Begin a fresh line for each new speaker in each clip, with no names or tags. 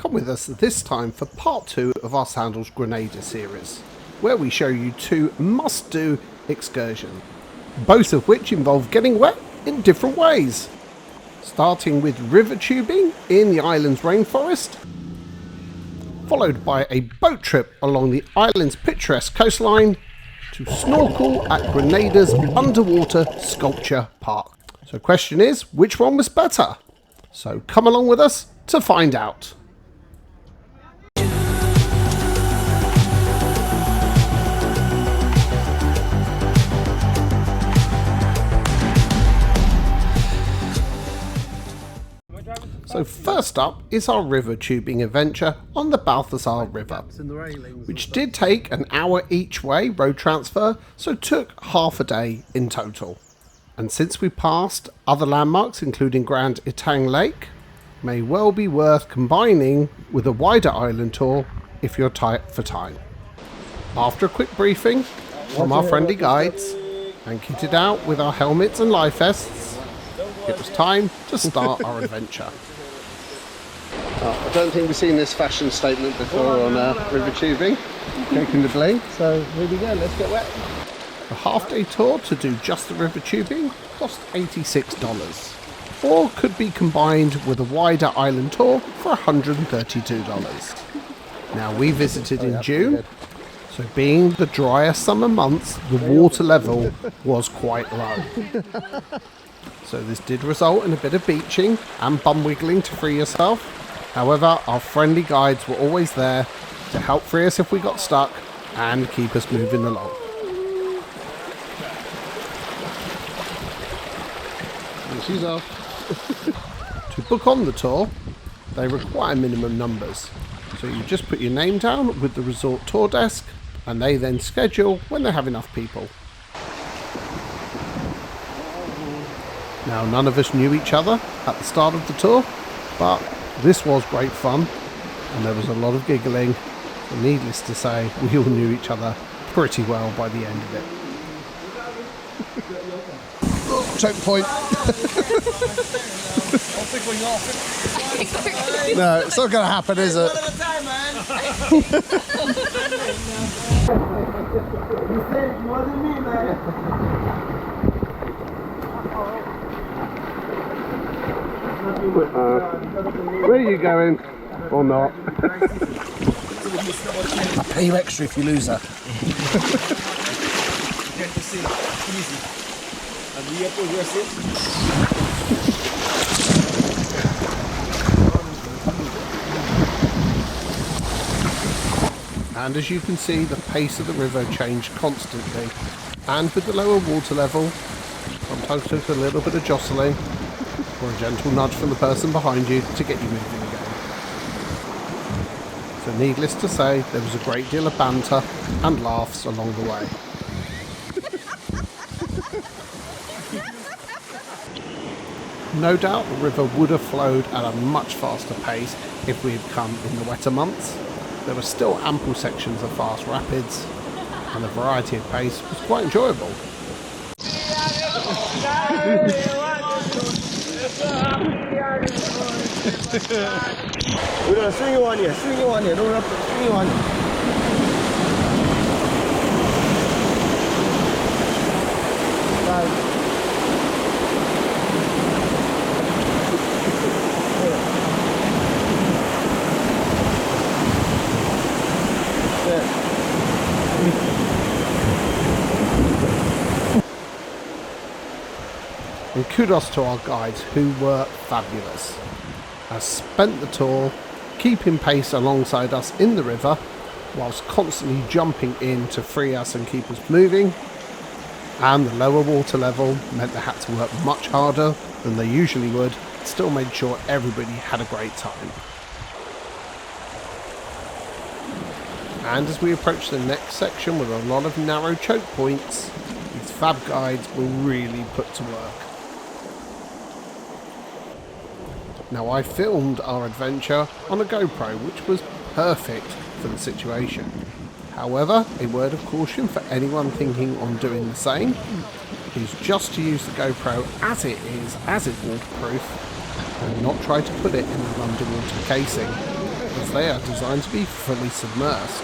Come with us this time for part 2 of our Sandals Grenada series, where we show you 2 must-do excursions, both of which involve getting wet in different ways. Starting with river tubing in the island's rainforest, followed by a boat trip along the island's picturesque coastline to snorkel at Grenada's underwater sculpture park. So question is, which one was better? So come along with us to find out. So first up is our river tubing adventure on the Balthazar River, which did take an hour each way road transfer, so took half a day in total. And since we passed other landmarks including Grand Itang Lake, may well be worth combining with a wider island tour if you're tight for time. After a quick briefing from our friendly guides and kitted out with our helmets and life vests, it was time to start our adventure. I don't think we've seen this fashion statement before on river tubing. Taking the blade, so here we go, let's get wet. A half-day tour to do just the river tubing cost $86, or could be combined with a wider island tour for $132. Now we visited in June, so being the drier summer months, the water level was quite low. So this did result in a bit of beaching and bum wiggling to free yourself. However, our friendly guides were always there to help free us if we got stuck and keep us moving along. And she's off. To book on the tour, they require minimum numbers. So you just put your name down with the resort tour desk and they then schedule when they have enough people. Now, none of us knew each other at the start of the tour, but this was great fun and there was a lot of giggling. So needless to say, we all knew each other pretty well by the end of it. Oh, choke point. No, it's not going to happen, is it? Where are you going? Or not? I'll pay you extra if you lose her. And as you can see, the pace of the river changed constantly, and with the lower water level, sometimes took a little bit of jostling or a gentle nudge from the person behind you to get you moving again. So needless to say, there was a great deal of banter and laughs along the way. No doubt the river would have flowed at a much faster pace if we had come in the wetter months. There were still ample sections of fast rapids, and the variety of pace was quite enjoyable.
We're gonna swing you on here, don't have to swing you on here.
And kudos to our guides who were fabulous, as spent the tour keeping pace alongside us in the river whilst constantly jumping in to free us and keep us moving, and the lower water level meant they had to work much harder than they usually would, still made sure everybody had a great time. And as we approach the next section with a lot of narrow choke points, these fab guides were really put to work. Now, I filmed our adventure on a GoPro, which was perfect for the situation. However, a word of caution for anyone thinking on doing the same is just to use the GoPro as it is, as it's waterproof, and not try to put it in an underwater casing, as they are designed to be fully submersed.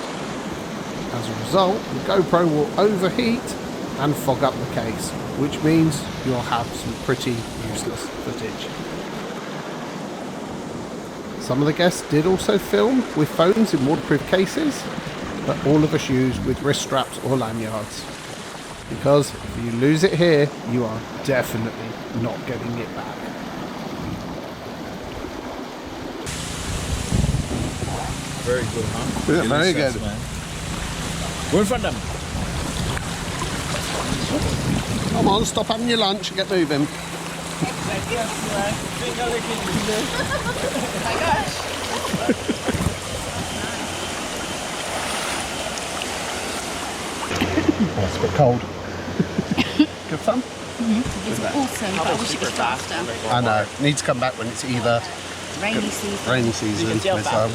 As a result, the GoPro will overheat and fog up the case, which means you'll have some pretty useless footage. Some of the guests did also film with phones in waterproof cases, but all of us used with wrist straps or lanyards. Because if you lose it here, you are definitely not getting it back.
Very good, huh?
Yeah, very good.
Man. Go in front of them.
Come on, stop having your lunch and get moving. That's a bit cold. Good fun?
It's awesome, but I wish it was faster.
I know. Need to come back when it's either
Rainy season.
rainy season with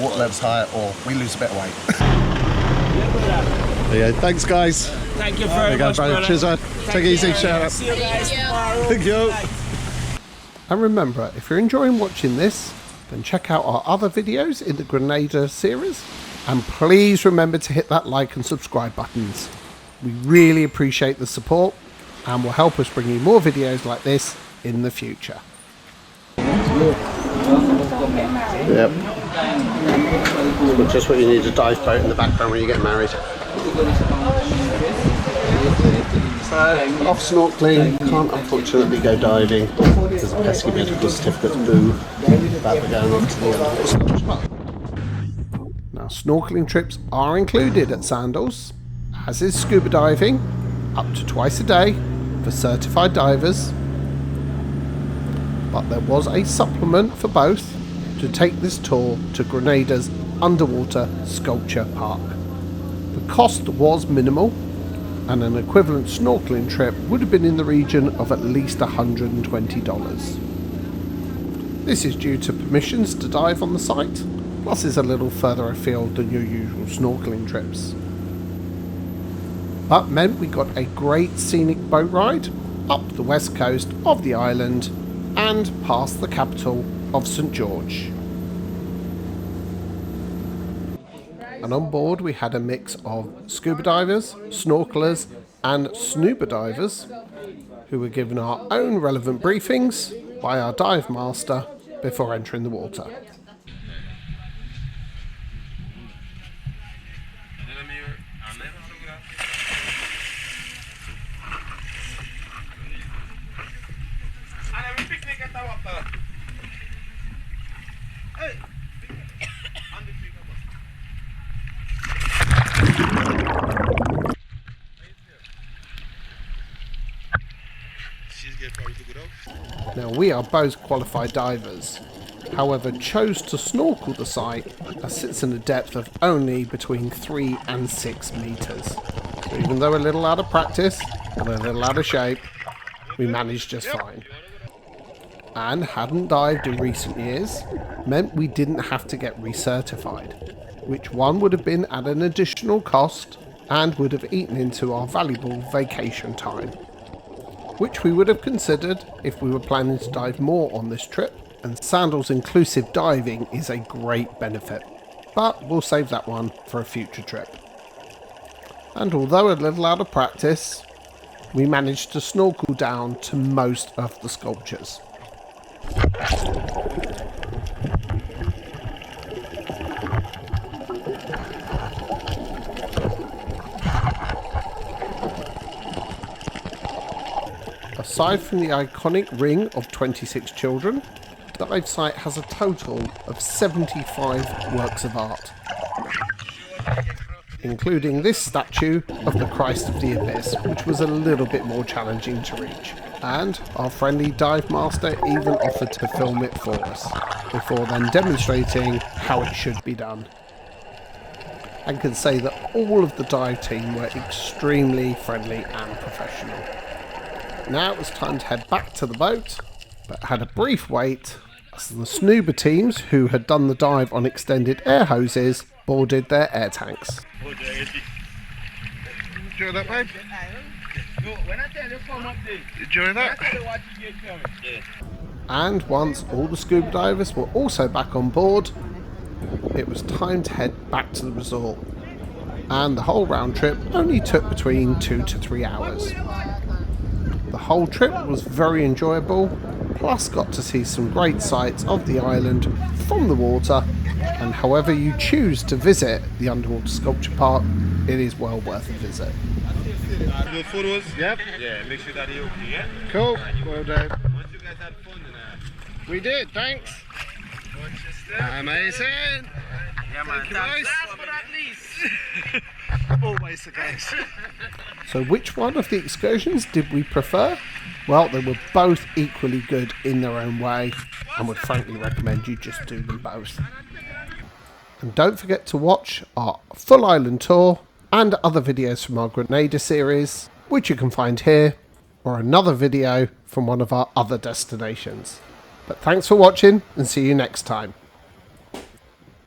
water levels high, or we lose a bit of weight. There you go. Thanks, guys.
Thank you very much, brother.
Cheers, man. Take it easy. Shout out.
See you guys tomorrow.
Thank you. And remember, if you're enjoying watching this, then check out our other videos in the Grenada series. And please remember to hit that like and subscribe buttons. We really appreciate the support and will help us bring you more videos like this in the future. Yep. Just what you need, a dive boat in the background when you get married. So, off snorkeling, can't unfortunately go diving. There's a pesky medical certificate to boo about the going on to the other spot. Now, snorkeling trips are included at Sandals, as is scuba diving, up to twice a day for certified divers. But there was a supplement for both to take this tour to Grenada's underwater sculpture park. The cost was minimal, and an equivalent snorkeling trip would have been in the region of at least $120. This is due to permissions to dive on the site, plus is a little further afield than your usual snorkeling trips. But meant we got a great scenic boat ride up the west coast of the island and past the capital of St. George. And on board we had a mix of scuba divers, snorkelers and snooper divers who were given our own relevant briefings by our dive master before entering the water. Now, we are both qualified divers, however chose to snorkel the site that sits in a depth of only between 3 and 6 metres. So even though a little out of practice and a little out of shape, we managed just fine. And hadn't dived in recent years meant we didn't have to get recertified, which one would have been at an additional cost and would have eaten into our valuable vacation time, which we would have considered if we were planning to dive more on this trip, and Sandals inclusive diving is a great benefit, but we'll save that one for a future trip. And although a little out of practice, we managed to snorkel down to most of the sculptures. Aside from the iconic ring of 26 children, the dive site has a total of 75 works of art, including this statue of the Christ of the Abyss, which was a little bit more challenging to reach. And our friendly dive master even offered to film it for us, before then demonstrating how it should be done. And can say that all of the dive team were extremely friendly and professional. Now it was time to head back to the boat, but had a brief wait as the snooper teams who had done the dive on extended air hoses boarded their air tanks. Enjoy that, babe? Enjoy that? And once all the scuba divers were also back on board, it was time to head back to the resort, and the whole round trip only took between 2 to 3 hours. The whole trip was very enjoyable, plus got to see some great sights of the island from the water, and however you choose to visit the underwater sculpture park, it is well worth a visit.
The photos? Yep. Yeah, make sure that you're okay, yeah? Cool. Well done. Once you guys had fun, we did, thanks. Amazing. Yeah, man. Last but not least. Always the case.
So which one of the excursions did we prefer? Well, they were both equally good in their own way, and would frankly recommend you just do them both. And don't forget to watch our full island tour and other videos from our Grenada series, which you can find here, or another video from one of our other destinations. But thanks for watching, and see you next time.